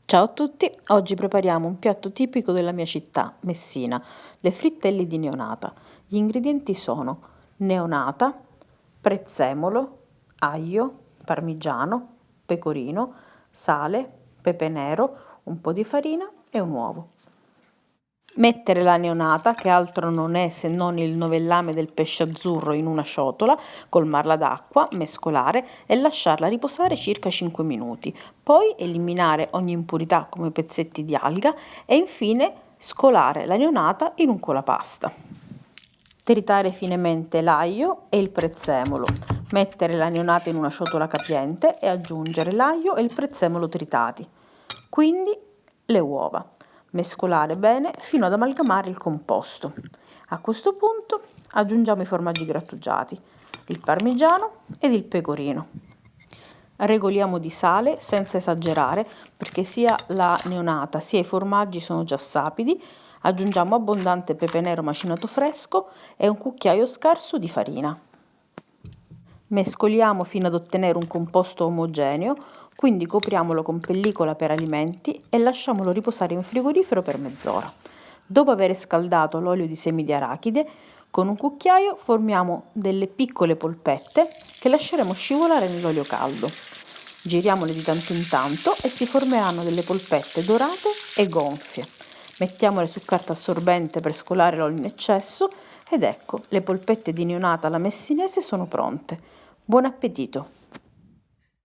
Ciao a tutti, oggi prepariamo un piatto tipico della mia città, Messina, le frittelle di neonata. Gli ingredienti sono neonata, prezzemolo, aglio, parmigiano, pecorino, sale, pepe nero, un po' di farina e un uovo. Mettere la neonata, che altro non è se non il novellame del pesce azzurro, in una ciotola, colmarla d'acqua, mescolare e lasciarla riposare circa 5 minuti. Poi eliminare ogni impurità come pezzetti di alga e infine scolare la neonata in un colapasta. Tritare finemente l'aglio e il prezzemolo. Mettere la neonata in una ciotola capiente e aggiungere l'aglio e il prezzemolo tritati. Quindi le uova. Mescolare bene fino ad amalgamare il composto. A questo punto aggiungiamo i formaggi grattugiati, il parmigiano ed il pecorino. Regoliamo di sale senza esagerare perché sia la neonata sia i formaggi sono già sapidi. Aggiungiamo abbondante pepe nero macinato fresco e un cucchiaio scarso di farina. Mescoliamo fino ad ottenere un composto omogeneo, quindi copriamolo con pellicola per alimenti e lasciamolo riposare in frigorifero per mezz'ora. Dopo aver scaldato l'olio di semi di arachide, con un cucchiaio formiamo delle piccole polpette che lasceremo scivolare nell'olio caldo. Giriamole di tanto in tanto e si formeranno delle polpette dorate e gonfie. Mettiamole su carta assorbente per scolare l'olio in eccesso ed ecco, le polpette di neonata alla messinese sono pronte. Buon appetito!